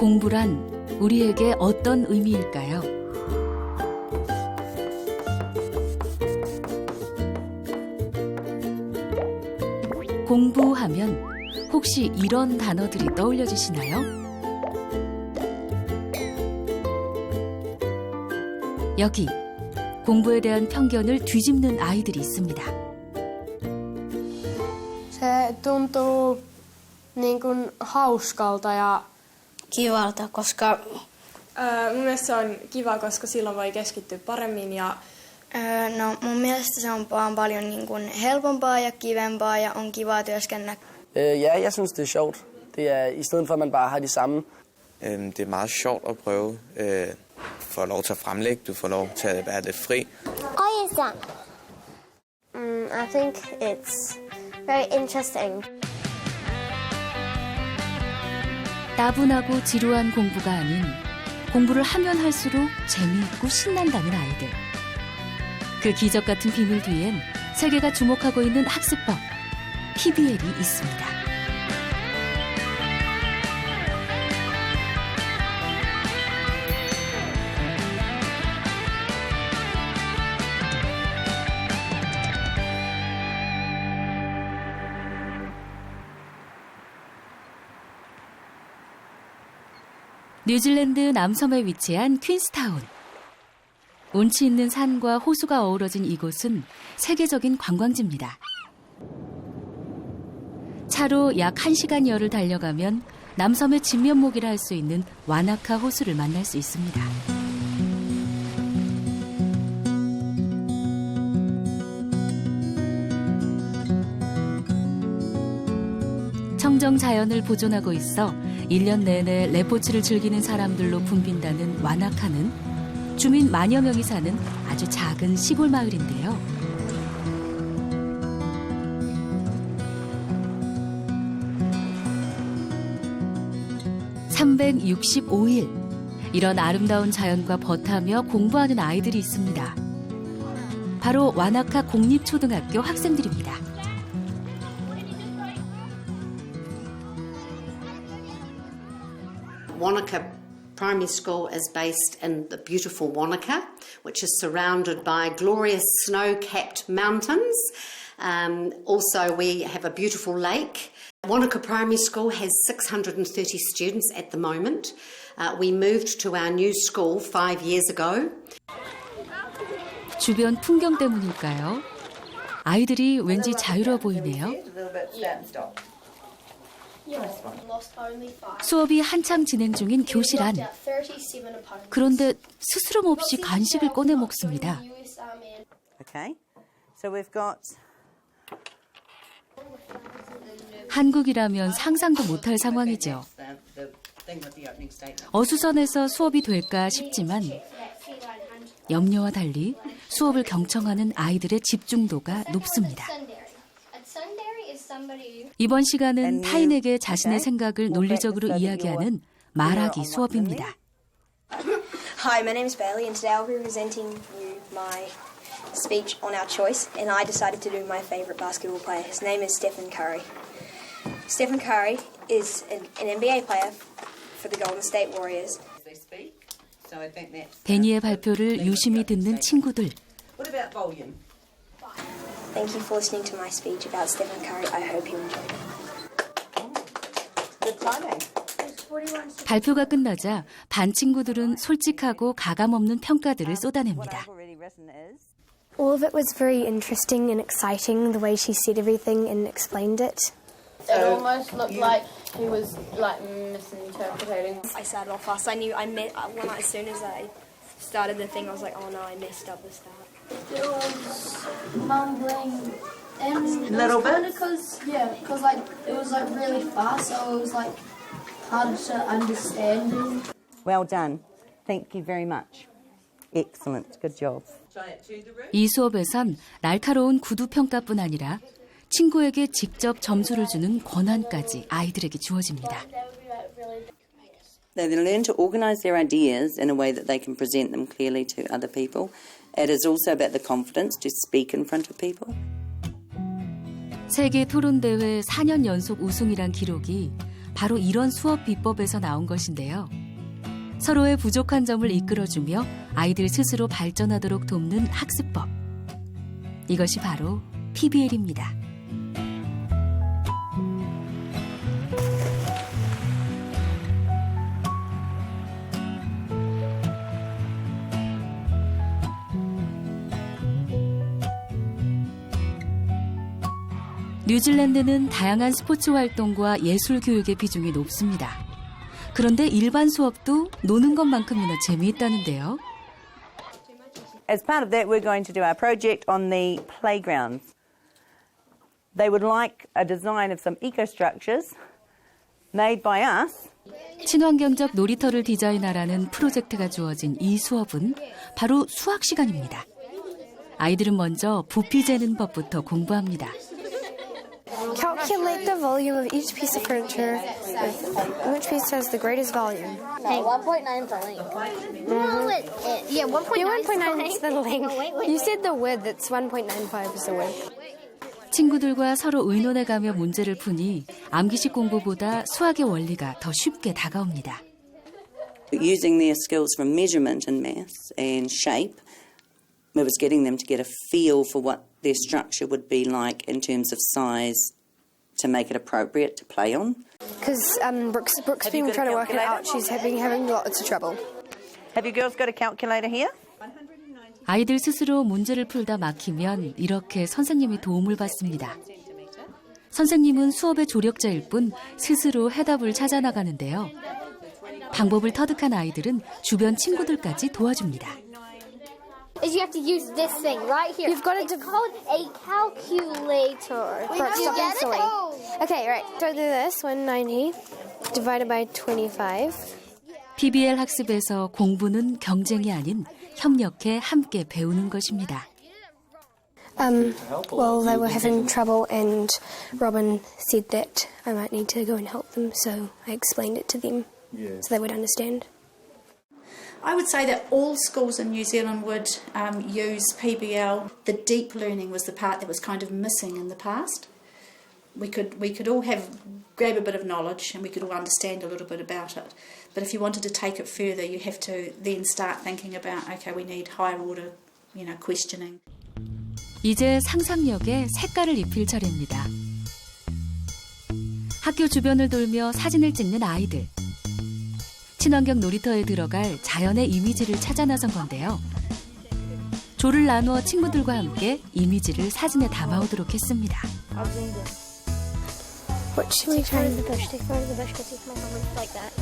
공부란 우리에게 어떤 의미일까요? 공부하면 혹시 이런 단어들이 떠올려지시나요? 여기 공부에 대한 편견을 뒤집는 아이들이 있습니다. Se tuntuu niin kuin hauskalta ja Kivalta, koska mun mielestä se on kiva, koska silloin voi keskittyä paremmin ja no, mun mielestä se on vaan paljon niin kuin helpompaa ja kivempaa ja on kivaa työskennellä. Ja, jeg synes, det er sjovt. Det er i stedet for, at man bare har de samme. Det er meget sjovt at prøve. Du får lov til at fremlægge, du får lov til at være lidt fri. I think it's very interesting. 따분하고 지루한 공부가 아닌 공부를 하면 할수록 재미있고 신난다는 아이들. 그 기적 같은 비밀 뒤엔 세계가 주목하고 있는 학습법, PBL이 있습니다. 뉴질랜드 남섬에 위치한 퀸스타운. 운치 있는 산과 호수가 어우러진 이곳은 세계적인 관광지입니다. 차로 약 1시간여를 달려가면 남섬의 진면목이라 할 수 있는 와나카 호수를 만날 수 있습니다. 청정 자연을 보존하고 있어 1년 내내 레포츠를 즐기는 사람들로 붐빈다는 와나카는 주민 만여 명이 사는 아주 작은 시골 마을인데요. (365일) 이런 아름다운 자연과 벗하며 공부하는 아이들이 있습니다. 바로 와나카 공립초등학교 학생들입니다. Wanaka Primary School is based in the beautiful Wanaka, which is surrounded by glorious snow-capped mountains. Also, we have a beautiful lake. Wanaka Primary School has 630 students at the moment. We moved to our new school 5 years ago. 주변 풍경 때문일까요? 아이들이 왠지 자유로워 보이네요. 수업이 한창 진행 중인 교실 안. 그런데 스스럼 없이 간식을 꺼내 먹습니다. Okay. So we've got 한국이라면 상상도 못할 상황이죠. 어수선해서 수업이 될까 싶지만 염려와 달리 수업을 경청하는 아이들의 집중도가 높습니다. 이번 시간은 타인에게 자신의 생각을 논리적으로 이야기하는 말하기 수업입니다. Hi, my name is Bailey and today I'll be presenting you my speech on our choice and I decided to do my favourite basketball player. His name is Stephen Curry. Stephen Curry is an NBA player for the Golden State Warriors. 데니의 발표를 유심히 듣는 친구들. What about volume? Thank you for listening to my speech about Stephen Curry. I hope you enjoyed it. Good timing. 발표가 끝나자 반 친구들은 솔직하고 가감 없는 평가들을 쏟아냅니다. all of it was very interesting and exciting, the way she said everything and explained it. It almost looked like he was like misinterpreting. I started off fast. I knew as soon as I started the thing, I was like, oh no, I messed up the start. It was mumbling and Little bit? because like it was like really fast, so it was like hard to understand. Well done. Thank you very much. Excellent. Good job. 이 수업에선 날카로운 구두 평가뿐 아니라 친구에게 직접 점수를 주는 권한까지 아이들에게 주어집니다. They learn to organise their ideas in a way that they can present them clearly to other people. It is also about the confidence to speak in front of people. 세계 토론대회 4년 연속 우승이란 기록이 바로 이런 수업 비법에서 나온 것인데요. 서로의 부족한 점을 이끌어주며 아이들 스스로 발전하도록 돕는 학습법. 이것이 바로 PBL입니다. 뉴질랜드는 다양한 스포츠 활동과 예술 교육의 비중이 높습니다. 그런데 일반 수업도 노는 것만큼이나 재미있다는데요. As part of that, we're going to do our project on the playgrounds. They would like a design of some eco-structures made by us. 친환경적 놀이터를 디자인하라는 프로젝트가 주어진 이 수업은 바로 수학 시간입니다. 아이들은 먼저 부피 재는 법부터 공부합니다. Calculate the volume of each piece of furniture. Which piece has the greatest volume? Hey, 1.9 is the length. No, yeah, 1.9 is the length. You said the width. It's 1.95 is the width. 친구들과 서로 의논해가며 문제를 푸니 암기식 공부보다 수학의 원리가 더 쉽게 다가옵니다. Using their skills from measurement in maths and shape, it was getting them to get a feel for what their structure would be like in terms of size to make it appropriate to play on. Because Brooke's been trying to work it out. She's been having lots of trouble. Have you girls got a calculator here? 아이들 스스로 문제를 풀다 막히면 이렇게 선생님이 도움을 받습니다. 선생님은 수업의 조력자일 뿐 스스로 해답을 찾아 나가는데요. 방법을 터득한 아이들은 주변 친구들까지 도와줍니다. Is you have to use this thing right here. You've got it's called a calculator. Brooke, Do you stop being get silly. it? Okay, right. So do this. 190 divided by 25. PBL 학습에서 공부는 경쟁이 아닌 협력해 함께 배우는 것입니다. Well, they were having trouble, and Robin said that I might need to go and help them, so I explained it to them so they would understand. I would say that all schools in New Zealand would use PBL. The deep learning was the part that was kind of missing in the past. We could all grab a bit of knowledge and we could all understand a little bit about it. But if you wanted to take it further, you have to then start thinking about, okay, we need higher order, questioning. 이제 상상력에 색깔을 입힐 차례입니다. 학교 주변을 돌며 사진을 찍는 아이들. 친환경 놀이터에 들어갈 자연의 이미지를 찾아 나선 건데요. 조를 나누어 친구들과 함께 이미지를 사진에 담아오도록 했습니다. What should we try? The bush. Take photos of the bush because you can make a roof like that.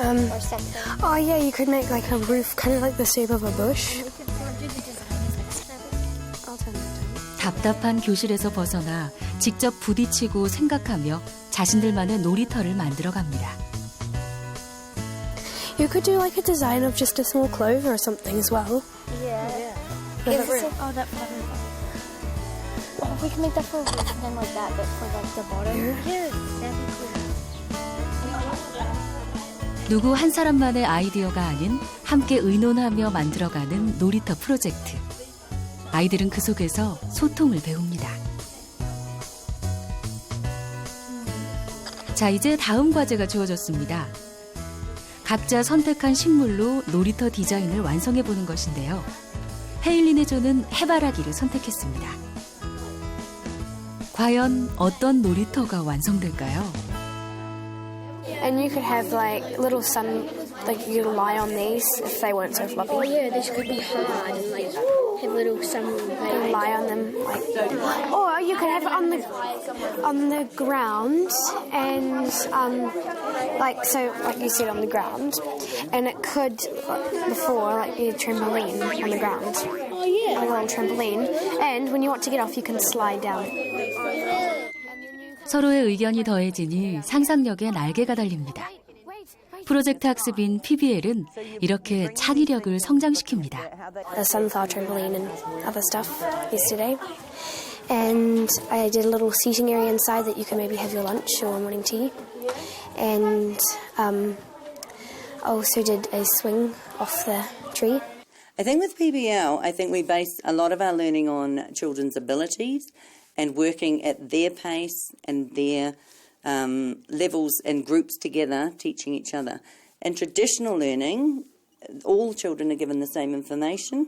Or something. Oh yeah, you could make like a roof, kind of like the shape of a bush. I'll turn that down. 답답한 교실에서 벗어나 직접 부딪히고 생각하며 자신들만의 놀이터를 만들어갑니다. You could do like a design of just a small clover or something as well. Yeah. Yeah. Oh, that bottom. Oh, we can make that for a roof and then like that, but for like the bottom. Yeah, that'd be cool. 누구 한 사람만의 아이디어가 아닌 함께 의논하며 만들어가는 놀이터 프로젝트. 아이들은 그 속에서 소통을 배웁니다. 자, 이제 다음 과제가 주어졌습니다. 각자 선택한 식물로 놀이터 디자인을 완성해보는 것인데요. 헤일린의 조는 해바라기를 선택했습니다. 과연 어떤 놀이터가 완성될까요? And you could have like little like you could lie on these if they weren't so floppy. Oh yeah, this could be hard and like have little sun. You could lie on them, or you could have it on the ground, and like you said on the ground, and it could before be a trampoline on the ground. Oh yeah, a little trampoline, and when you want to get off, you can slide down. 서로의 의견이 더해지니 상상력에 날개가 달립니다. 프로젝트 학습인 PBL은 이렇게 창의력을 성장시킵니다. The sunflower trampoline and other stuff yesterday. And I did a little seating area inside that you can maybe have your lunch or morning tea. And I also did a swing off the tree. I think with PBL, we base a lot of our learning on children's abilities and working at their pace and their levels and groups together, teaching each other. In traditional learning, all children are given the same information.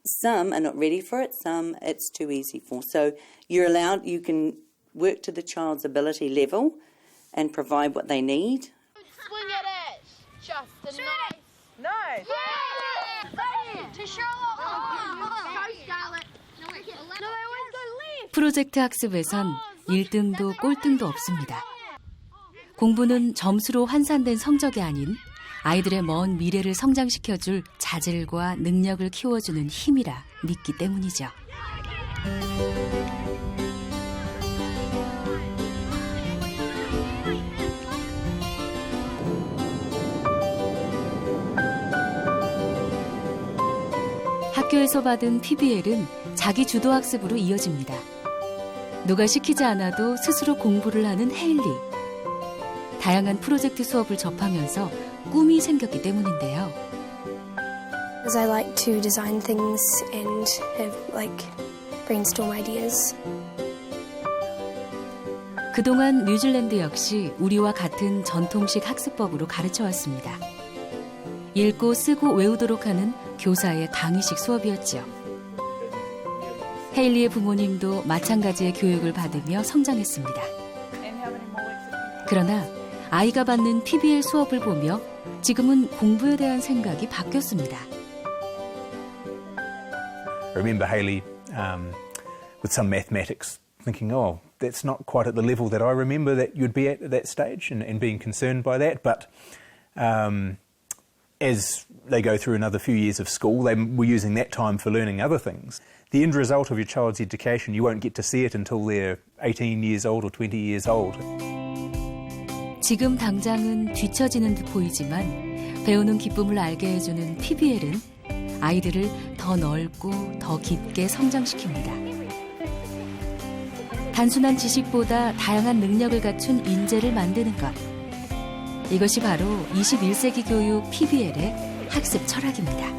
Some are not ready for it, some it's too easy for. So you can work to the child's ability level and provide what they need. Swing at it. Just a nice. Nice. To Charlotte. Go Scarlett. No, I always go left. 프로젝트 학습에선 1등도 꼴등도 없습니다. 공부는 점수로 환산된 성적이 아닌 아이들의 먼 미래를 성장시켜줄 자질과 능력을 키워주는 힘이라 믿기 때문이죠. 학교에서 받은 PBL은 자기 주도 학습으로 이어집니다. 누가 시키지 않아도 스스로 공부를 하는 헤일리. 다양한 프로젝트 수업을 접하면서 꿈이 생겼기 때문인데요. Because I like to design things and brainstorm ideas. 그동안 뉴질랜드 역시 우리와 같은 전통식 학습법으로 가르쳐왔습니다. 읽고 쓰고 외우도록 하는 교사의 당위식 수업이었죠. 헤일리의 부모님도 마찬가지의 교육을 받으며 성장했습니다. 그러나 아이가 받는 PBL 수업을 보며 지금은 공부에 대한 생각이 바뀌었습니다. I remember Hayley with some mathematics thinking, oh, that's not quite at the level that I remember that you'd be at that stage and being concerned by that. But as they go through another few years of school, they were using that time for learning other things. The end result of your child's education, you won't get to see it until they're 18 years old or 20 years old. 지금 당장은 뒤처지는 듯 보이지만 배우는 기쁨을 알게 해주는 PBL은 아이들을 더 넓고 더 깊게 성장시킵니다. 단순한 지식보다 다양한 능력을 갖춘 인재를 만드는 것. 이것이 바로 21세기 교육 PBL의 학습 철학입니다.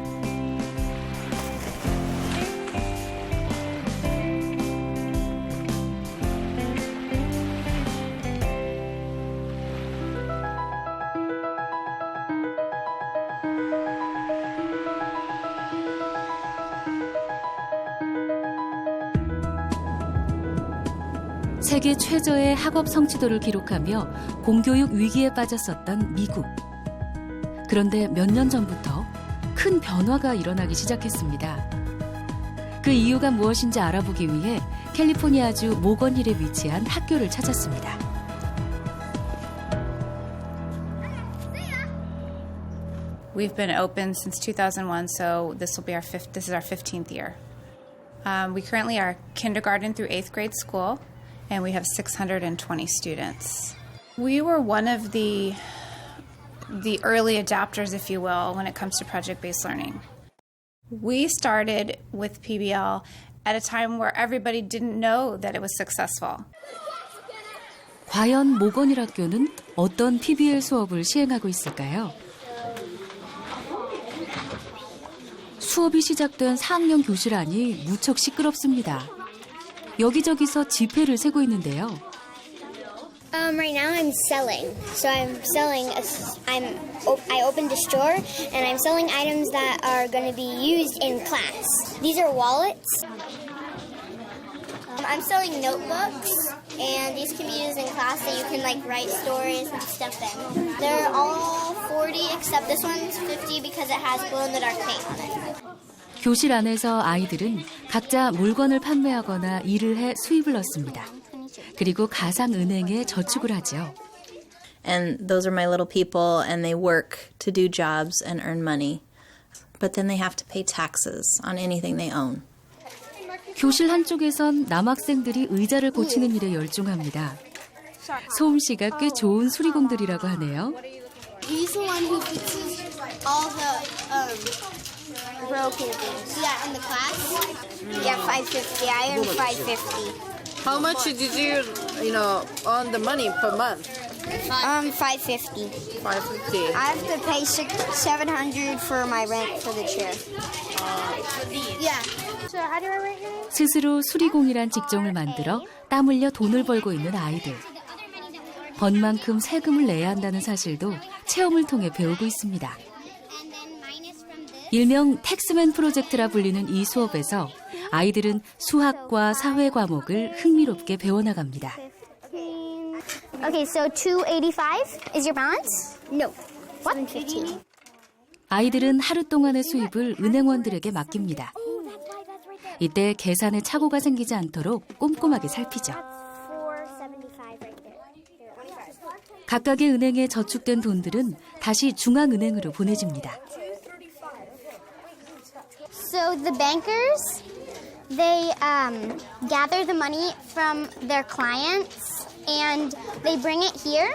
세계 최저의 학업 성취도를 기록하며 공교육 위기에 빠졌었던 미국. 그런데 몇 년 전부터 큰 변화가 일어나기 시작했습니다. 그 이유가 무엇인지 알아보기 위해 캘리포니아주 모건힐에 위치한 학교를 찾았습니다. We've been open since 2001, so this is our 15th year. We currently are kindergarten through 8th grade school. And we have 620 students. We were one of the early adopters, if you will, when it comes to project-based learning. We started with PBL at a time where everybody didn't know that it was successful. 과연 모건힐 학교는 어떤 PBL 수업을 시행하고 있을까요? 수업이 시작된 4학년 교실 안이 무척 시끄럽습니다. 여기저기서 지폐를 세고 있는데요. Right now I'm selling. So I opened a store and I'm selling items that are going to be used in class. These are wallets. I'm selling notebooks and these can be used in class so you can write stories and stuff in. They're all 40 except this one's 50 because it has glow-in-the-dark paint on it. 교실 안에서 아이들은 각자 물건을 판매하거나 일을 해 수입을 얻습니다. 그리고 가상은행에 저축을 하죠. And those are my little people and they work to do jobs and earn money. But then they have to pay taxes on anything they own. 교실 한쪽에선 남학생들이 의자를 고치는 일에 열중합니다. 소음 씨가 꽤 좋은 수리공들이라고 하네요. He's the one who fixes all the broken things. Yeah, in the class. Yeah, $5.50. I earn $5.50. How much did you earn the money per month? $5.50. $5.50. I have to pay $700 for my rent for the chair. Yeah. So how do I write your name? 스스로 수리공이란 직종을 만들어 땀 흘려 돈을 벌고 있는 아이들. 번 만큼 세금을 내야 한다는 사실도 체험을 통해 배우고 있습니다. 일명 텍스맨 프로젝트라 불리는 이 수업에서 아이들은 수학과 사회 과목을 흥미롭게 배워나갑니다. Okay, so 285 is your balance? No. 715. 아이들은 하루 동안의 수입을 은행원들에게 맡깁니다. 이때 계산에 착오가 생기지 않도록 꼼꼼하게 살피죠. 각각의 은행에 저축된 돈들은 다시 중앙은행으로 보내집니다. So the bankers, they gather the money from their clients and they bring it here.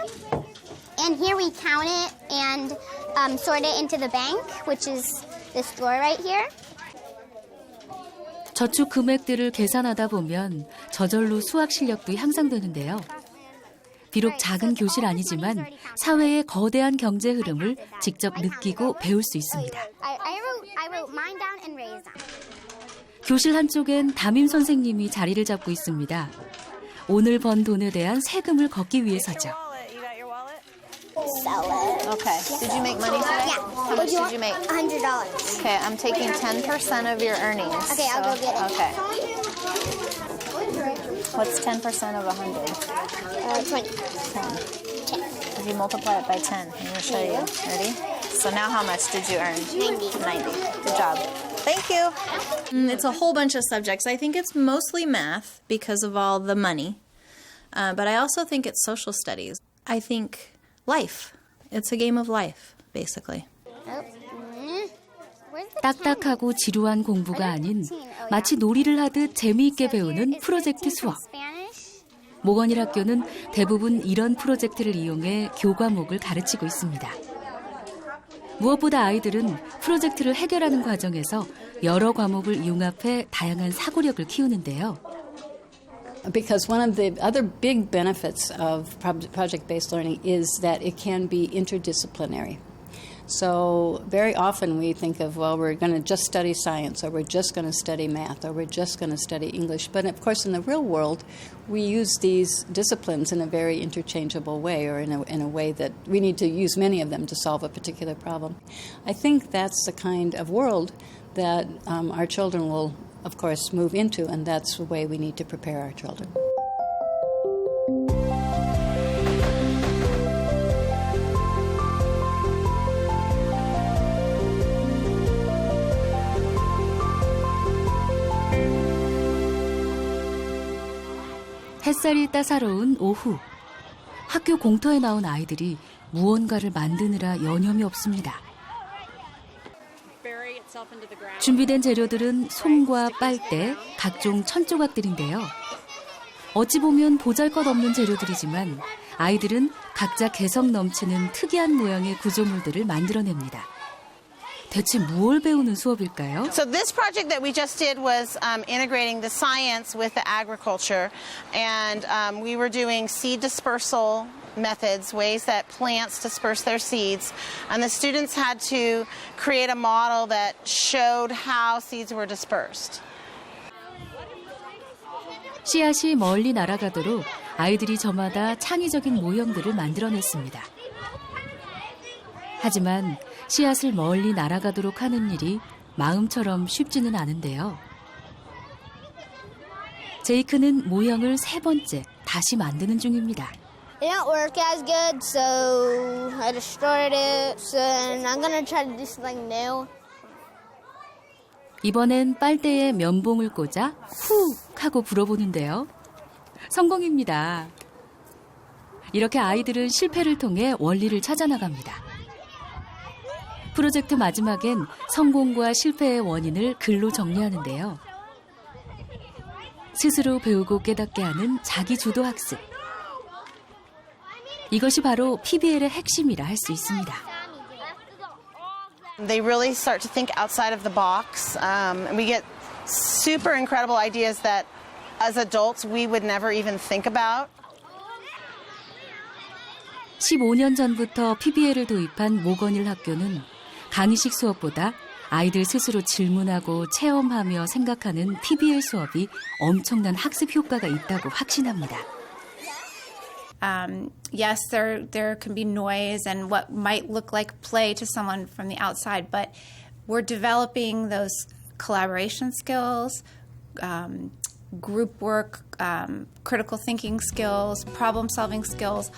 And here we count it and sort it into the bank, which is this drawer right here. 저축 금액들을 계산하다 보면 저절로 수학 실력도 향상되는데요. 비록 작은 교실 아니지만 사회의 거대한 경제 흐름을 직접 느끼고 배울 수 있습니다. I wrote mine down and Ray's down. 교실 한쪽엔 담임 선생님이 자리를 잡고 있습니다. 오늘 번 돈에 대한 세금을 걷기 위해서죠. Sell it. Okay. Did you make money today? Yeah. How much did you make? $100. Okay, I'm taking 10% of your earnings. Okay, I'll go get it. Okay. What's 10% of 100? 20. 10. If you multiply it by 10, I'm going to show you. Ready? So now how much did you earn? 90. 90. Good job. Thank you. It's a whole bunch of subjects. I think it's mostly math because of all the money. But I also think it's social studies. I think life. It's a game of life, basically. 딱딱하고 지루한 공부가 아닌 마치 놀이를 하듯 재미있게 배우는 프로젝트 수업. 모건힐 학교는 대부분 이런 프로젝트를 이용해 교과목을 가르치고 있습니다. 무엇보다 아이들은 프로젝트를 해결하는 과정에서 여러 과목을 융합해 다양한 사고력을 키우는데요. Because one of the other big benefits of project-based learning is that it can be interdisciplinary. So very often we think of, well, we're going to just study science, or we're just going to study math, or we're just going to study English. But of course, in the real world, we use these disciplines in a very interchangeable way, or in a way that we need to use many of them to solve a particular problem. I think that's the kind of world that our children will, of course, move into, and that's the way we need to prepare our children. 햇살이 따사로운 오후. 학교 공터에 나온 아이들이 무언가를 만드느라 여념이 없습니다. 준비된 재료들은 솜과 빨대, 각종 천조각들인데요. 어찌 보면 보잘것없는 재료들이지만 아이들은 각자 개성 넘치는 특이한 모양의 구조물들을 만들어냅니다. 대체 무엇을 배우는 수업일까요? So this project that we just did was integrating the science with the agriculture, and we were doing seed dispersal methods, ways that plants disperse their seeds, and the students had to create a model that showed how seeds were dispersed. 씨앗이 멀리 날아가도록 아이들이 저마다 창의적인 모형들을 만들어냈습니다. 하지만 씨앗을 멀리 날아가도록 하는 일이 마음처럼 쉽지는 않은데요. 제이크는 모형을 3번째 다시 만드는 중입니다. It didn't work as good, so I destroyed it. So I'm gonna try to do something new. 이번엔 빨대에 면봉을 꽂아 훅 하고 불어보는데요. 성공입니다. 이렇게 아이들은 실패를 통해 원리를 찾아나갑니다. 프로젝트 마지막엔 성공과 실패의 원인을 글로 정리하는데요. 스스로 배우고 깨닫게 하는 자기주도 학습. 이것이 바로 PBL의 핵심이라 할 수 있습니다. They really start to think outside of the box, and we get super incredible ideas that as adults we would never even think about. 15년 전부터 PBL을 도입한 모건힐 학교는 강의식 수업보다 아이들 스스로 질문하고 체험하며 생각하는 PBL 수업이 엄청난 학습 효과가 있다고 확신합니다. Yes, there can be noise and what might look like play to someone from the outside, but we're developing those collaboration skills, group work, critical thinking skills, problem-solving skills.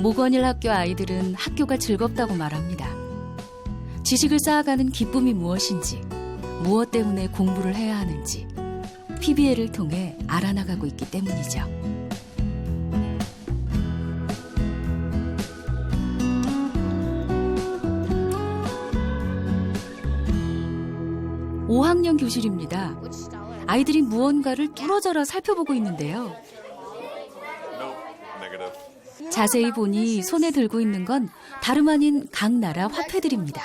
모건일 학교 아이들은 학교가 즐겁다고 말합니다. 지식을 쌓아가는 기쁨이 무엇인지, 무엇 때문에 공부를 해야 하는지 PBL을 통해 알아나가고 있기 때문이죠. 5학년 교실입니다. 아이들이 무언가를 뚫어져라 살펴보고 있는데요. 자세히 보니 손에 들고 있는 건 다름 아닌 각 나라 화폐들입니다.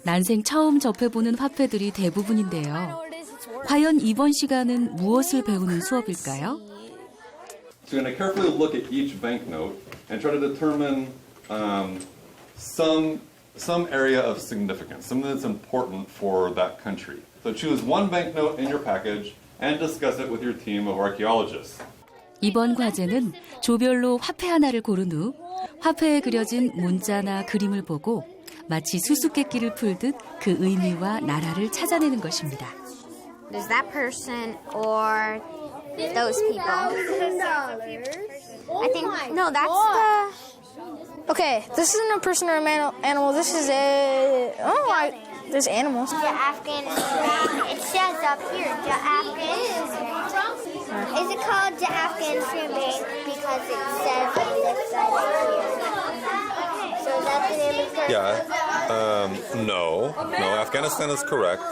난생 처음 접해보는 화폐들이 대부분인데요. 과연 이번 시간은 무엇을 배우는 수업일까요? So you're going to carefully look at each banknote and try to determine some area of significance, something that's important for that country. So choose one banknote in your package and discuss it with your team of archaeologists. 이번 과제는 조별로 화폐 하나를 고른 후 화폐에 그려진 문자나 그림을 보고 마치 수수께끼를 풀듯 그 의미와 나라를 찾아내는 것입니다. Is that person or those people? I think no, that's the. Okay, this isn't a person or an animal. This is a there's animals. The Afghanistan. It says up here, the Afghanistan. Is it called the Afghanistan Bank because it says on this side right here? So is that the name of the person? Yeah. No, Afghanistan is correct.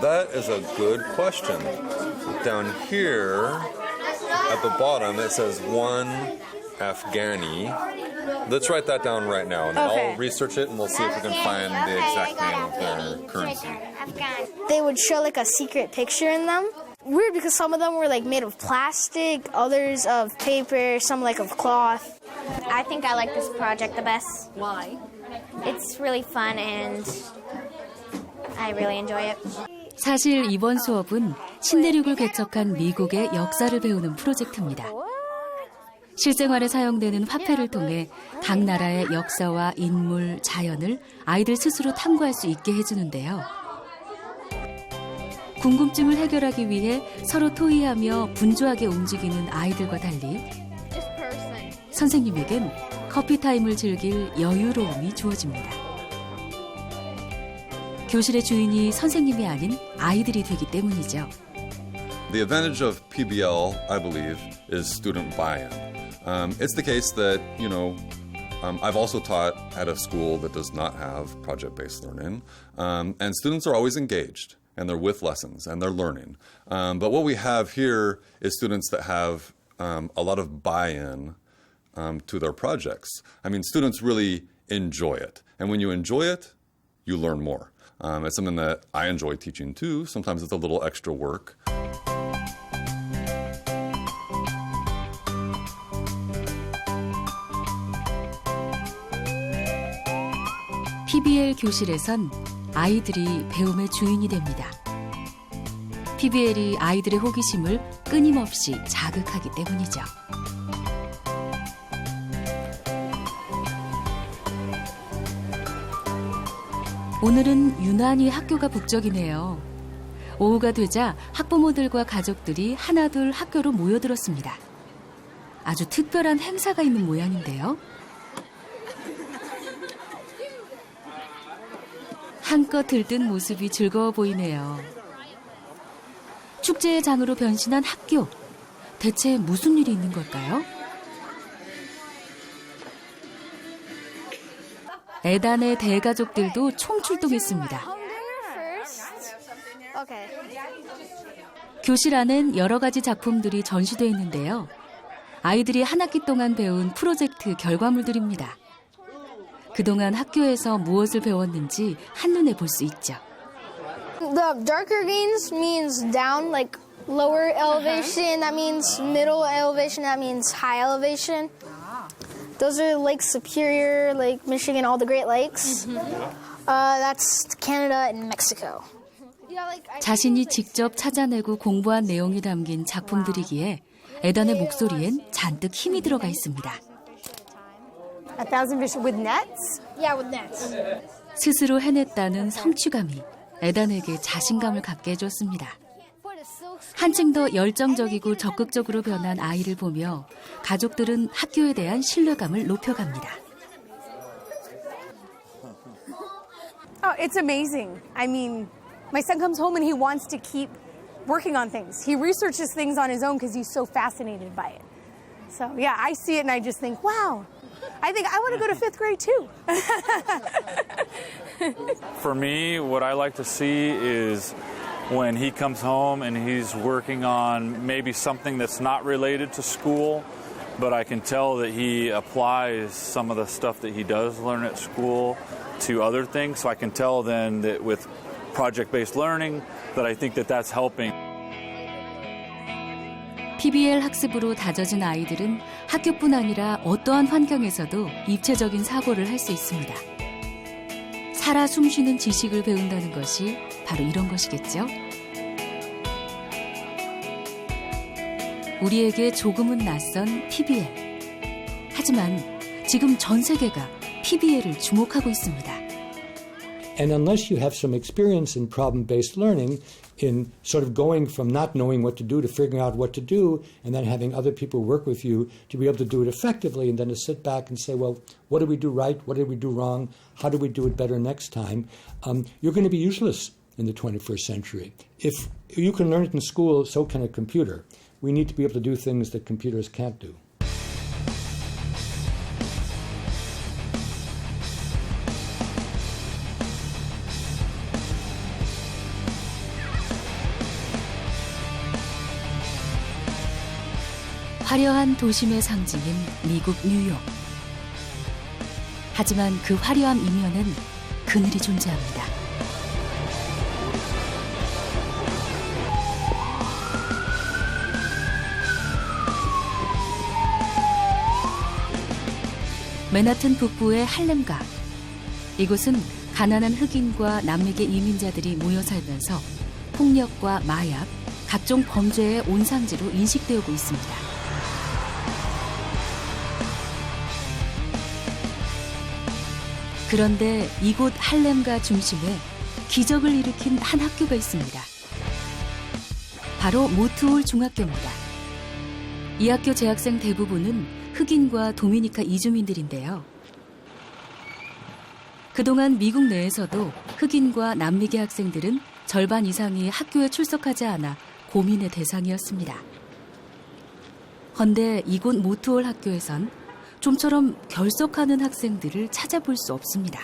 That is a good question. Down here at the bottom it says one Afghani. Let's write that down right now, and I'll research it, and we'll see if we can find the exact name of their currency. They would show like a secret picture in them. Weird because some of them were like made of plastic, others of paper, some like of cloth. I think I like this project the best. Why? It's really fun and I really enjoy it. 사실 이번 수업은 신대륙을 개척한 미국의 역사를 배우는 프로젝트입니다. 실생활에 사용되는 화폐를 통해 각 나라의 역사와 인물, 자연을 아이들 스스로 탐구할 수 있게 해주는데요. 궁금증을 해결하기 위해 서로 토의하며 분주하게 움직이는 아이들과 달리 선생님에겐 커피 타임을 즐길 여유로움이 주어집니다. 교실의 주인이 선생님이 아닌 아이들이 되기 때문이죠. The advantage of PBL, I believe, is student buy-in. It's the case that, I've also taught at a school that does not have project-based learning, and students are always engaged, and they're with lessons, and they're learning. But what we have here is students that have a lot of buy-in to their projects. I mean, students really enjoy it, and when you enjoy it, you learn more. It's something that I enjoy teaching too. Sometimes it's a little extra work. PBL 교실에선 아이들이 배움의 주인이 됩니다. PBL이 아이들의 호기심을 끊임없이 자극하기 때문이죠. 오늘은 유난히 학교가 북적이네요. 오후가 되자 학부모들과 가족들이 하나둘 학교로 모여들었습니다. 아주 특별한 행사가 있는 모양인데요. 한껏 들뜬 모습이 즐거워 보이네요. 축제의 장으로 변신한 학교. 대체 무슨 일이 있는 걸까요? 에단의 대가족들도 총출동했습니다. 교실 안엔 여러 가지 작품들이 전시되어 있는데요. 아이들이 한 학기 동안 배운 프로젝트 결과물들입니다. 그동안 학교에서 무엇을 배웠는지 한눈에 볼 수 있죠. The darker greens means down, like lower elevation. That means middle elevation. That means high elevation. Those are Lake Superior, Lake Michigan, all the Great Lakes. That's Canada and Mexico. 자신이 직접 찾아내고 공부한 내용이 담긴 작품들이기에 에단의 목소리엔 잔뜩 힘이 들어가 있습니다. 1,000 fish with nets? Yeah, with nets. 스스로 해냈다는 성취감이 에단에게 자신감을 갖게 해줬습니다. 한층 더 열정적이고 적극적으로 변한 아이를 보며 가족들은 학교에 대한 신뢰감을 높여갑니다. Oh, it's amazing. I mean, my son comes home and he wants to keep working on things. He researches things on his own because he's so fascinated by it. So, yeah, I see it and I just think, wow, I think I want to go to 5th grade too. For me, what I like to see is when he comes home and he's working on maybe something that's not related to school, but I can tell that he applies some of the stuff that he does learn at school to other things. So I can tell then that with project-based learning that I think that that's helping. PBL 학습으로 다져진 아이들은 학교뿐 아니라 어떠한 환경에서도 입체적인 사고를 할 수 있습니다. 살아 숨쉬는 지식을 배운다는 것이 바로 이런 것이겠죠. 우리에게 조금은 낯선 PBL. 하지만 지금 전 세계가 PBL을 주목하고 있습니다. And unless you have some experience in problem-based learning, in sort of going from not knowing what to do to figuring out what to do, and then having other people work with you to be able to do it effectively, and then to sit back and say, well, what did we do right? What did we do wrong? How do we do it better next time? You're going to be useless in the 21st century. If you can learn it in school, so can a computer. We need to be able to do things that computers can't do. 화려한 도심의 상징인 미국 뉴욕. 하지만 그 화려함 이면엔 그늘이 존재합니다. 맨하튼 북부의 할렘가. 이곳은 가난한 흑인과 남미계 이민자들이 모여 살면서 폭력과 마약, 각종 범죄의 온상지로 인식되고 있습니다. 그런데 이곳 할렘가 중심에 기적을 일으킨 한 학교가 있습니다. 바로 모트홀 중학교입니다. 이 학교 재학생 대부분은 흑인과 도미니카 이주민들인데요. 그동안 미국 내에서도 흑인과 남미계 학생들은 절반 이상이 학교에 출석하지 않아 고민의 대상이었습니다. 헌데 이곳 모트홀 학교에선 좀처럼 결석하는 학생들을 찾아볼 수 없습니다.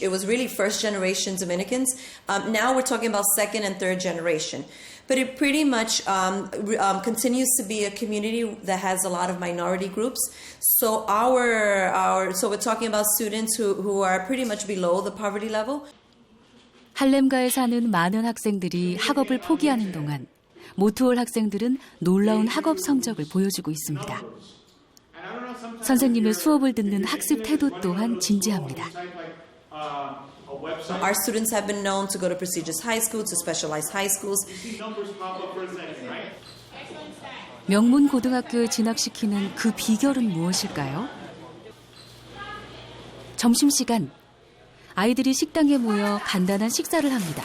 It was really first generation Dominicans. Now we're talking about second and third generation. But it pretty much continues to be a community that has a lot of minority groups. So so we're talking about students who are pretty much below the poverty level. 할렘가에 사는 많은 학생들이 학업을 포기하는 동안 모트홀 학생들은 놀라운 학업 성적을 보여주고 있습니다. 선생님의 수업을 듣는 학습 태도 또한 진지합니다. Our students have been known to go to prestigious high schools, to specialized high schools. 명문 고등학교에 진학시키는 그 비결은 무엇일까요? 점심시간, 아이들이 식당에 모여 간단한 식사를 합니다.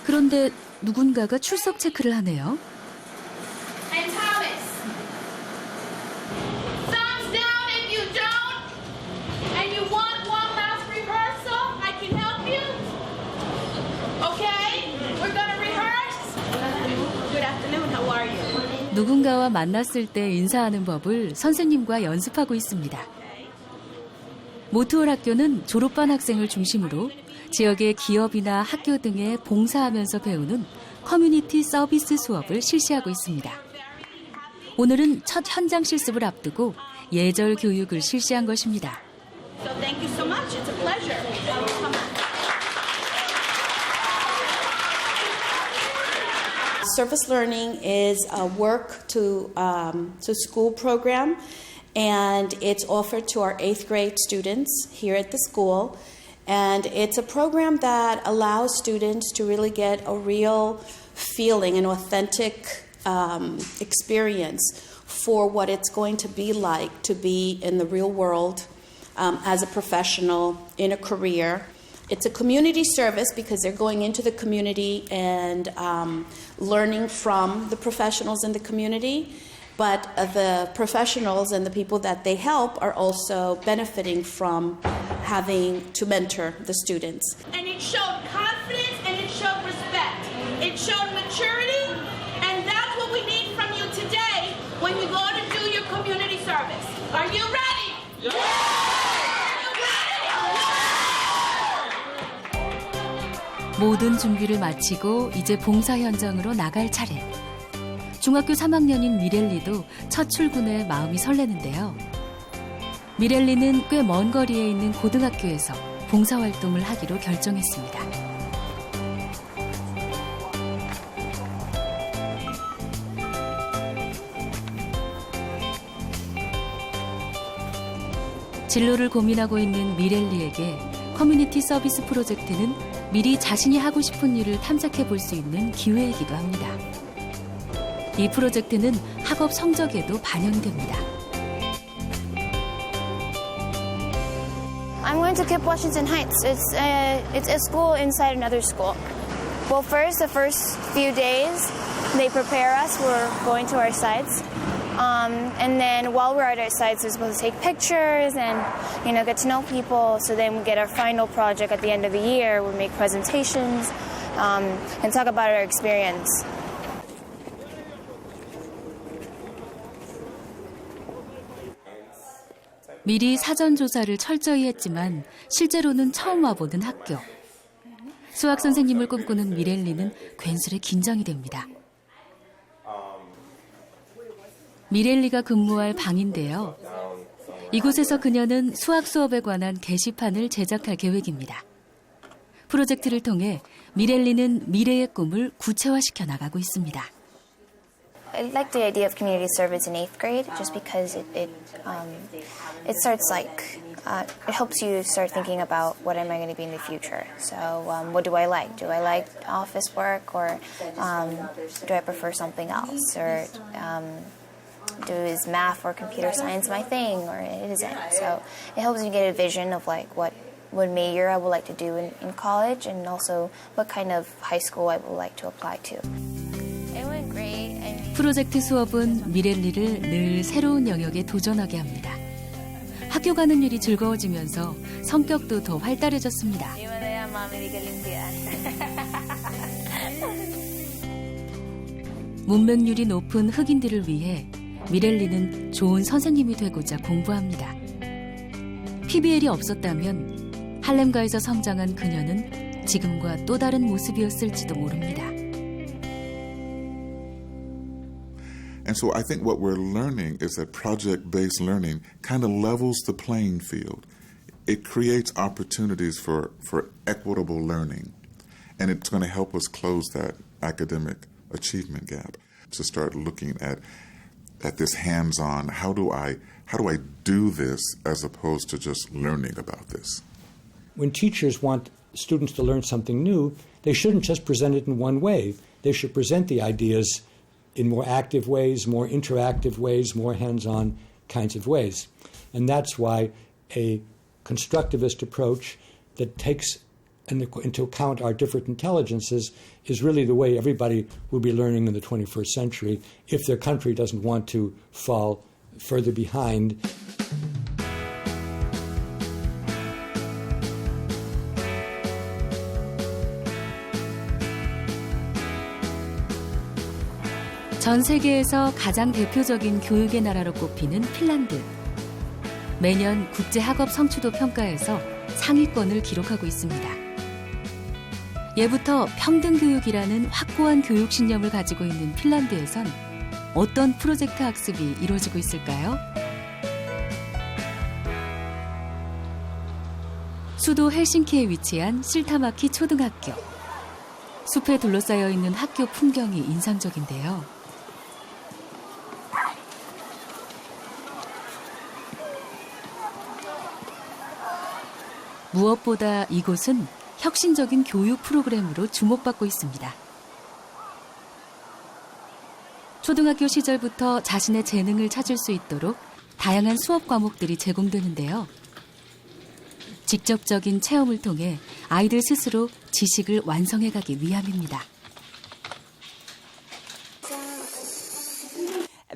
그런데 누군가가 출석 체크를 하네요. And Thomas, thumbs down if you don't, and you want one last rehearsal, I can help you. Okay, we're gonna rehearse. Good afternoon, how are you? 누군가와 만났을 때 인사하는 법을 선생님과 연습하고 있습니다. 모트홀 학교는 졸업반 학생을 중심으로 지역의 기업이나 학교 등에 봉사하면서 배우는 커뮤니티 서비스 수업을 실시하고 있습니다. 오늘은 첫 현장 실습을 앞두고 예절 교육을 실시한 것입니다. So thank you so much. It's a pleasure. Come on. Surface learning is a work to school program, and it's offered to our 8th grade students here at the school. And it's a program that allows students to really get a real feeling, an authentic experience for what it's going to be like to be in the real world as a professional in a career. It's a community service because they're going into the community and learning from the professionals in the community. But the professionals and the people that they help are also benefiting from having to mentor the students. And it showed confidence and it showed respect. It showed maturity, and that's what we need from you today when you go to do your community service. Are you ready? Yeah! 모든 준비를 마치고 이제 봉사 현장으로 나갈 차례. 중학교 3학년인 미렐리도 첫 출근에 마음이 설레는데요. 미렐리는 꽤 먼 거리에 있는 고등학교에서 봉사활동을 하기로 결정했습니다. 진로를 고민하고 있는 미렐리에게 커뮤니티 서비스 프로젝트는 미리 자신이 하고 싶은 일을 탐색해 볼 수 있는 기회이기도 합니다. 이 프로젝트는 학업 성적에도 반영이 됩니다. I'm going to KIPP Washington Heights. It's a school inside another school. Well, the first few days, they prepare us. We're going to our sites. And then while we're at our sites, we're supposed to take pictures and, get to know people. So then we get our final project at the end of the year. We make presentations and talk about our experience. 미리 사전 조사를 철저히 했지만 실제로는 처음 와보는 학교. 수학 선생님을 꿈꾸는 미렐리는 괜스레 긴장이 됩니다. 미렐리가 근무할 방인데요. 이곳에서 그녀는 수학 수업에 관한 게시판을 제작할 계획입니다. 프로젝트를 통해 미렐리는 미래의 꿈을 구체화시켜 나가고 있습니다. I like the idea of community service in 8th grade just because it starts it helps you start thinking about what am I going to be in the future. So what do I like? Do I like office work or do I prefer something else? Or is math or computer science my thing or it isn't? So it helps you get a vision of what major I would like to do in college and also what kind of high school I would like to apply to. It went great. 프로젝트 수업은 미렐리를 늘 새로운 영역에 도전하게 합니다. 학교 가는 일이 즐거워지면서 성격도 더 활달해졌습니다. 문맹률이 높은 흑인들을 위해 미렐리는 좋은 선생님이 되고자 공부합니다. PBL이 없었다면 할렘가에서 성장한 그녀는 지금과 또 다른 모습이었을지도 모릅니다. And so I think what we're learning is that project-based learning kind of levels the playing field. It creates opportunities for equitable learning, and it's going to help us close that academic achievement gap. To start looking at this hands-on, how do I do this as opposed to just learning about this? When teachers want students to learn something new, they shouldn't just present it in one way. They should present the ideas in more active ways, more interactive ways, more hands-on kinds of ways. And that's why a constructivist approach that takes into account our different intelligences is really the way everybody will be learning in the 21st century if their country doesn't want to fall further behind. 전 세계에서 가장 대표적인 교육의 나라로 꼽히는 핀란드. 매년 국제학업 성취도 평가에서 상위권을 기록하고 있습니다. 예부터 평등교육이라는 확고한 교육신념을 가지고 있는 핀란드에선 어떤 프로젝트 학습이 이루어지고 있을까요? 수도 헬싱키에 위치한 실타마키 초등학교. 숲에 둘러싸여 있는 학교 풍경이 인상적인데요. 무엇보다 이곳은 혁신적인 교육 프로그램으로 주목받고 있습니다. 초등학교 시절부터 자신의 재능을 찾을 수 있도록 다양한 수업 과목들이 제공되는데요. 직접적인 체험을 통해 아이들 스스로 지식을 완성해가기 위함입니다.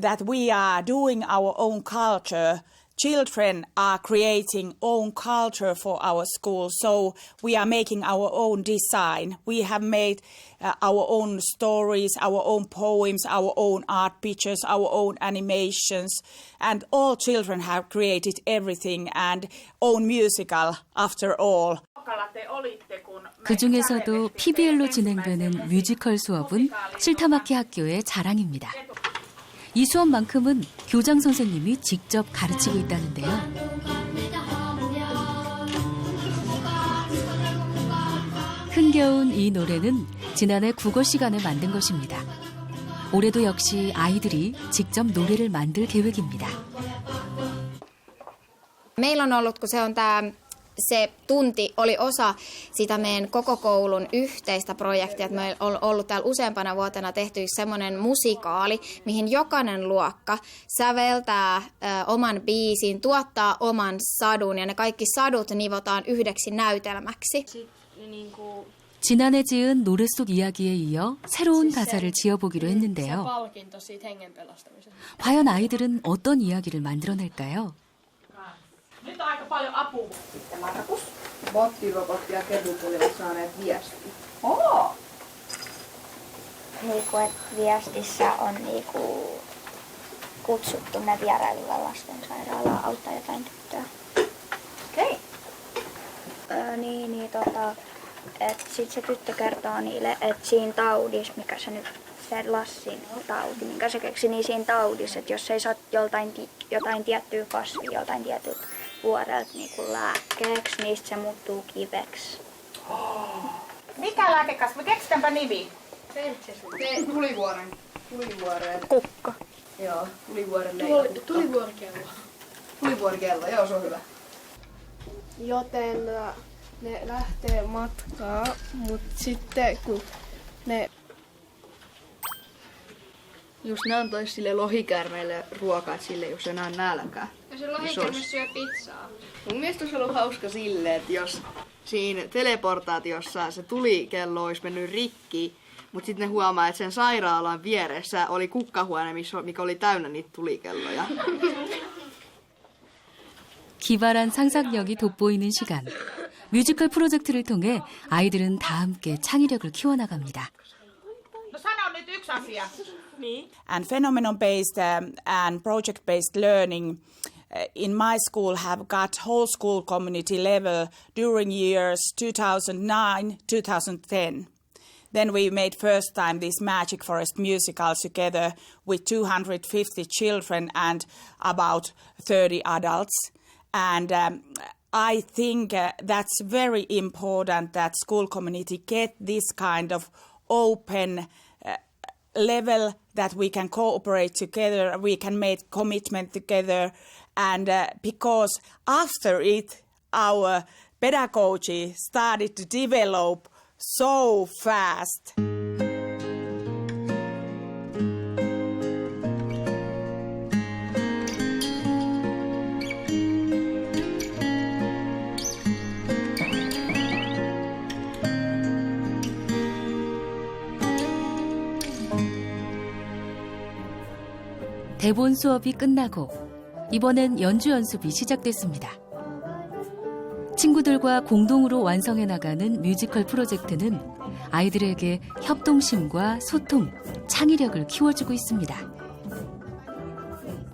That we are doing our own culture. Children are creating own culture for our school, so we are making our own design. We have made our own stories, our own poems, our own art pictures, our own animations, and all children have created everything and own musical after all. 그 중에서도 PBL로 진행되는 뮤지컬 수업은 실타마키 학교의 자랑입니다. 이 수업만큼은 교장 선생님이 직접 가르치고 있다는데요. 흥겨운 이 노래는 지난해 국어 시간에 만든 것입니다. 올해도 역시 아이들이 직접 노래를 만들 계획입니다. Meillä on ollut, kun se tunti oli osa sitä meidän koko koulun yhteistä projektia. Meillä on ollut täällä useampana vuotena tehty semmoinen musikaali, mihin jokainen luokka säveltää oman biisin, tuottaa oman sadun ja ne kaikki sadut nivotaan yhdeksi näytelmäksi. 지난해 지은 노래 속 이야기에 이어 새로운 가사를 지어보기로 했는데요. 과연 아이들은 어떤 이야기를 만들어낼까요? Nyt on aika paljon apua. Sitten Markus. Bottirobotti ja Kedut olivat saaneet viestiä. Niinku, että viestissä on niinku kutsuttu ne vierailulla lastensairaalaan auttaa jotain tyttöä. Okei. Että sit se tyttö kertoo niille, että siinä taudissa, mikä se nyt se Lassin tauti, minkä se keksi, niin siinä taudissa, että jos ei saa jotain tiettyä kasvia, jotain tietyltä vuorelta niin kuin lääkkeeksi, niin se muuttuu kiveksi. Mikä lääkekasvi? Keksitäänpä nimi. Tulivuoren. Kukka. Joo, tulivuoren leikko. Tulivuorikello, joo, se on hyvä. Joten ne lähtee matkaa, mutta sitten kun ne Just ne antois sille lohikäärmeelle ruokaa sille, jos enää on nälkää. Ja se lohikäärme syö pizzaa. Mun mielestä olisi ollut hauska silleen, että jos siinä teleportaatiossa se tulikello olisi mennyt rikki, mutta sitten ne huomaa, että sen sairaalan vieressä oli kukkahuone, mikä oli täynnä niitä tulikelloja. 기발한 상상력이 돋보이는 시간. 뮤지컬 프로젝트를 통해 아이들은 다 함께 창의력을 키워나갑니다. No sano nyt yksi asia. And phenomenon-based and project-based learning in my school have got whole school community level during years 2009-2010. Then we made first time this Magic Forest musical together with 250 children and about 30 adults. And I think that's very important that school community get this kind of open level that we can cooperate together, we can make commitment together, and because after it, our pedagogy started to develop so fast. 대본 수업이 끝나고 이번엔 연주 연습이 시작됐습니다. 친구들과 공동으로 완성해 나가는 뮤지컬 프로젝트는 아이들에게 협동심과 소통, 창의력을 키워주고 있습니다.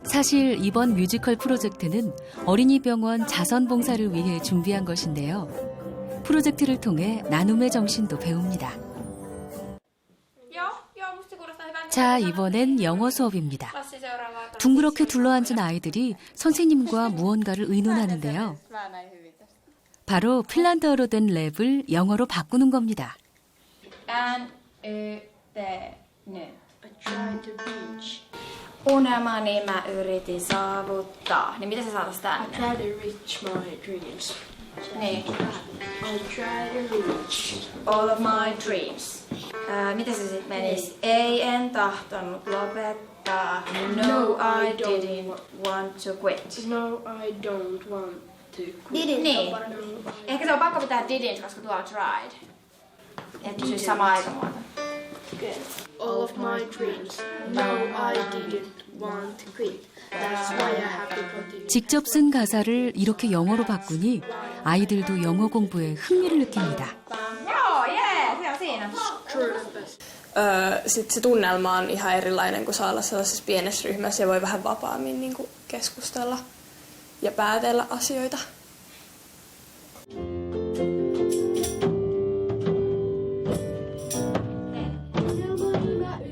사실 이번 뮤지컬 프로젝트는 어린이병원 자선봉사를 위해 준비한 것인데요. 프로젝트를 통해 나눔의 정신도 배웁니다. 자, 이번엔 영어 수업입니다. 둥그렇게 둘러앉은 아이들이 선생님과 무언가를 의논하는데요. 바로 핀란드어로 된 랩을 영어로 바꾸는 겁니다. Unelmani mä yritin saavuttaa. Niin miten se saataisiin tänne? I try to reach my dreams. Niin. I'll try to reach All of my dreams. Miten se sitten menisi? Ei, en tahtonut lopettaa. No, I didn't want to quit. No, I don't want to quit. Niin. Ehkä se on pakko pitää didn't, koska tuolla tried. Että pysyisi sama aikamuoto. All of my dreams. No, I didn't want to quit. That's why I have to continue. 직접 쓴 가사를 이렇게 영어로 바꾸니 아이들도 영어 공부에 흥미를 느낍니다. Joo, se on siinä. Sitten se tunnelma on ihan erilainen, kun saa olla sellaisessa pienessä ryhmässä ja voi vähän vapaammin niin kuin keskustella ja päätellä asioita.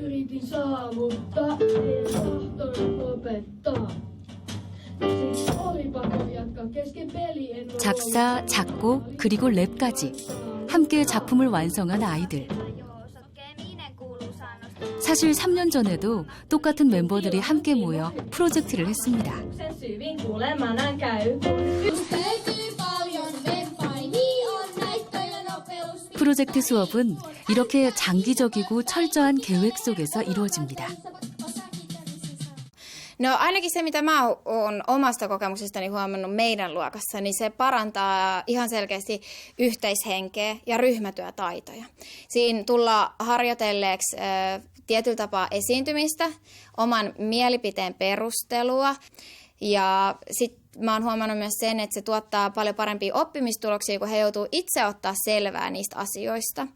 Yritin saavuttaa, en tahtonut lopettaa. Siksi oli pakko jatkaa kesken peli. 작사, 작곡, 그리고 랩까지 함께 작품을 완성한 아이들. 사실 3년 전에도 똑같은 멤버들이 함께 모여 프로젝트를 했습니다. 프로젝트 수업은 이렇게 장기적이고 철저한 계획 속에서 이루어집니다. No ainakin se, mitä mä oon omasta kokemuksestani huomannut meidän luokassa, niin se parantaa ihan selkeästi yhteishenkeä ja ryhmätyötaitoja. Siinä tullaan harjoitelleeksi tietyllä tapaa esiintymistä, oman mielipiteen perustelua ja sitten mä oon huomannut myös sen, että se tuottaa paljon parempia oppimistuloksia, kun he joutuu itse ottaa selvää niistä asioista.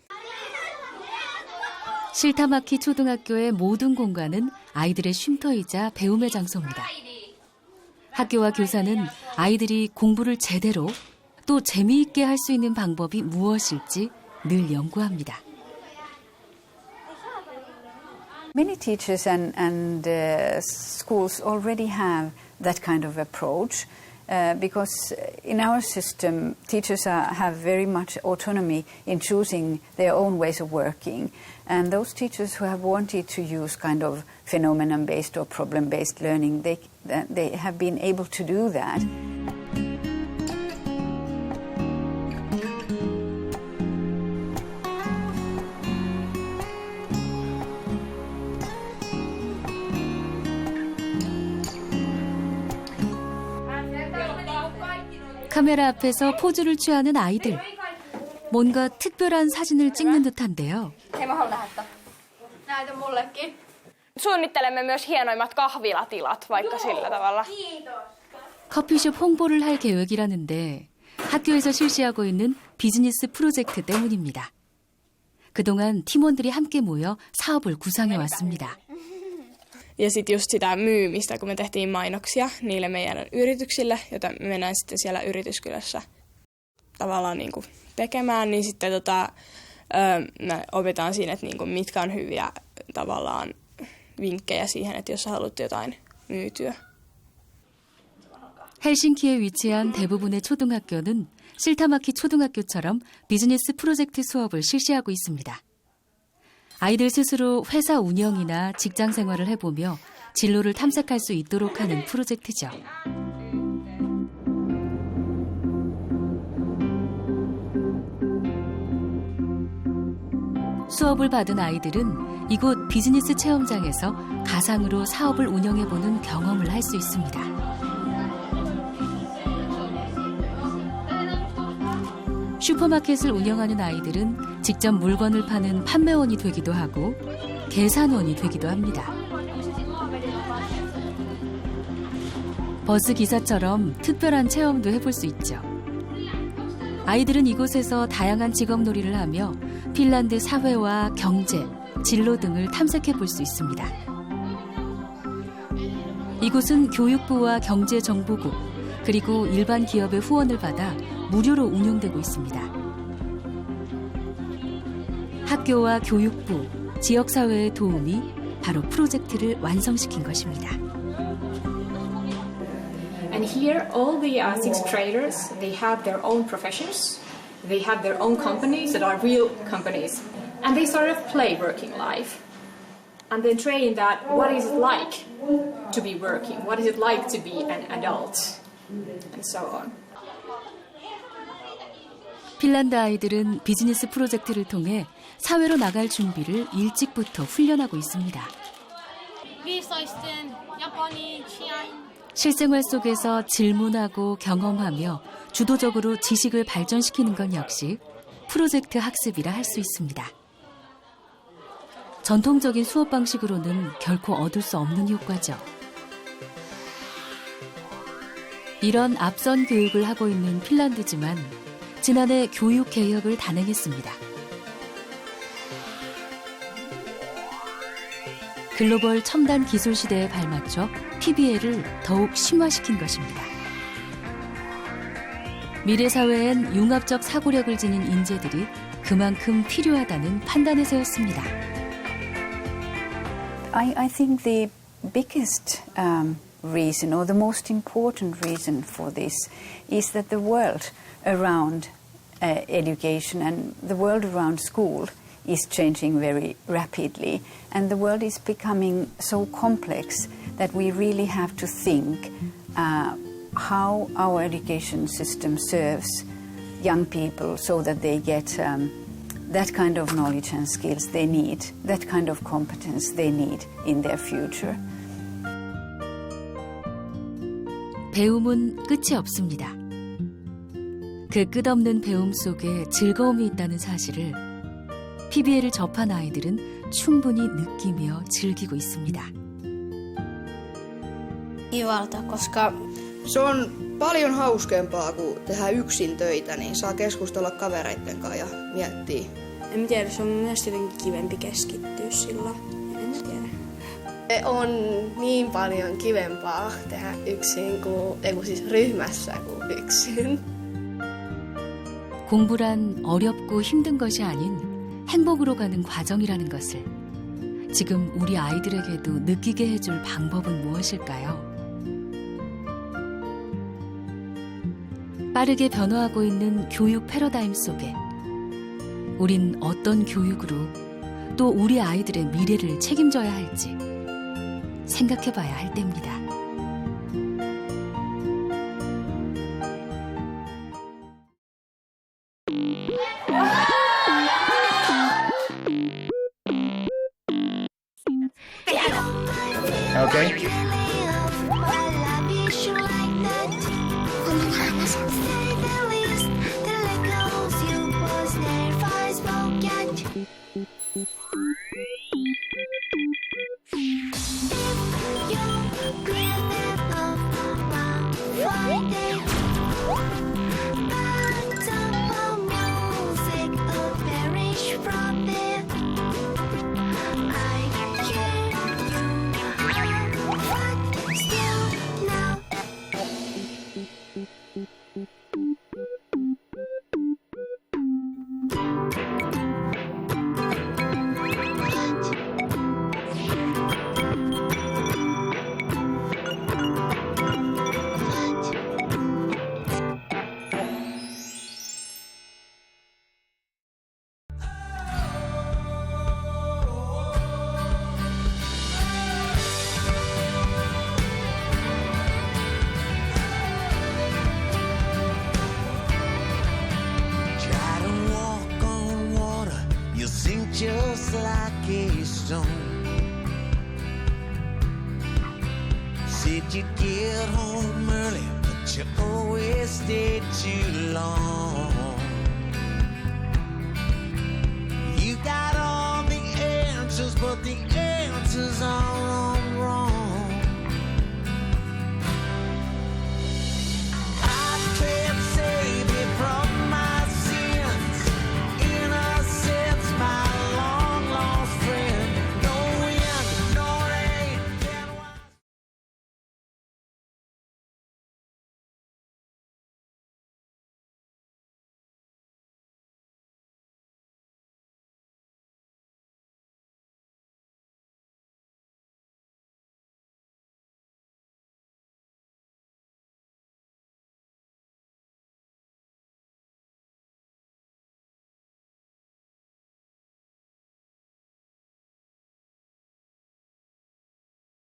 실타마키 초등학교의 모든 공간은 아이들의 쉼터이자 배움의 장소입니다. 학교와 교사는 아이들이 공부를 제대로 또 재미있게 할 수 있는 방법이 무엇일지 늘 연구합니다. Many teachers and schools already have that kind of approach because in our system teachers have very much autonomy in choosing their own ways of working. And those teachers who have wanted to use kind of phenomenon-based or problem-based learning, they have been able to do that. 카메라 앞에서 포즈를 취하는 아이들. 뭔가 특별한 사진을 찍는 듯한데요. Hei, mä haluan nähdä. Näytä mullekin. Suunnittelemme myös hienoimmat kahvilatilat, vaikka sillä tavalla. 커피숍 홍보를 할 계획이라는데 학교에서 실시하고 있는 비즈니스 프로젝트 때문입니다. 그동안 팀원들이 함께 모여 사업을 구상해 왔습니다. Ja sitten just sitä myymistä, kun me tehtiin mainoksia niille meidän yrityksille, joita me mennään sitten siellä yrityskylässä tavallaan niin kuin tekemään, niin sitten me opitaan siinä, että niin kuin mitkä on hyviä tavallaan vinkkejä siihen, että jos haluat jotain myytyä. 헬싱키에 위치한 대부분의 초등학교는 실타마키 초등학교처럼 비즈니스 프로젝트 수업을 실시하고 있습니다. 아이들 스스로 회사 운영이나 직장 생활을 해보며 진로를 탐색할 수 있도록 하는 프로젝트죠. 수업을 받은 아이들은 이곳 비즈니스 체험장에서 가상으로 사업을 운영해보는 경험을 할 수 있습니다. 슈퍼마켓을 운영하는 아이들은 직접 물건을 파는 판매원이 되기도 하고 계산원이 되기도 합니다. 버스 기사처럼 특별한 체험도 해볼 수 있죠. 아이들은 이곳에서 다양한 직업놀이를 하며 핀란드 사회와 경제, 진로 등을 탐색해 볼 수 있습니다. 이곳은 교육부와 경제정보국, 그리고 일반 기업의 후원을 받아 무료로 운영되고 있습니다. 학교와 교육부, 지역사회의 도움이 바로 프로젝트를 완성시킨 것입니다. And here all the sixth graders, they have their own professions, they have their own companies that are real companies, and they sort of play working life. And then train that what is it like to be working, what is it like to be an adult, and so on. 핀란드 아이들은 비즈니스 프로젝트를 통해 사회로 나갈 준비를 일찍부터 훈련하고 있습니다. 실생활 속에서 질문하고 경험하며 주도적으로 지식을 발전시키는 것 역시 프로젝트 학습이라 할 수 있습니다. 전통적인 수업 방식으로는 결코 얻을 수 없는 효과죠. 이런 앞선 교육을 하고 있는 핀란드지만 지난해 교육 개혁을 단행했습니다. 글로벌 첨단 기술 시대에 발맞춰 PBL을 더욱 심화시킨 것입니다. 미래 사회엔 융합적 사고력을 지닌 인재들이 그만큼 필요하다는 판단에 세웠습니다. I think the biggest reason, or the most important reason for this, is that the world around education and the world around school is changing very rapidly, and the world is becoming so complex that we really have to think how our education system serves young people so that they get that kind of knowledge and skills they need, that kind of competence they need in their future. 배움은 끝이 없습니다. 그 끝없는 배움 속에 즐거움이 있다는 사실을 PBL을 접한 아이들은 충분히 느끼며 즐기고 있습니다. Kivalta, koska Se on paljon hauskempaa, kun tehdään yksin töitä, niin saa keskustella kavereitten kanssa ja miettiä. En tiedä, se on mielestäni jotenkin kivempi keskittyä silloin. En tiedä. On niin paljon kivempaa tehdä yksin siis ryhmässä kuin yksin. 공부란 어렵고 힘든 것이 아닌 행복으로 가는 과정이라는 것을 지금 우리 아이들에게도 느끼게 해줄 방법은 무엇일까요? 빠르게 변화하고 있는 교육 패러다임 속에 우린 어떤 교육으로 또 우리 아이들의 미래를 책임져야 할지 생각해봐야 할 때입니다. Okay. Just like a stone. Said you'd get home early, but you always stayed too long. You got all the answers, but the answers are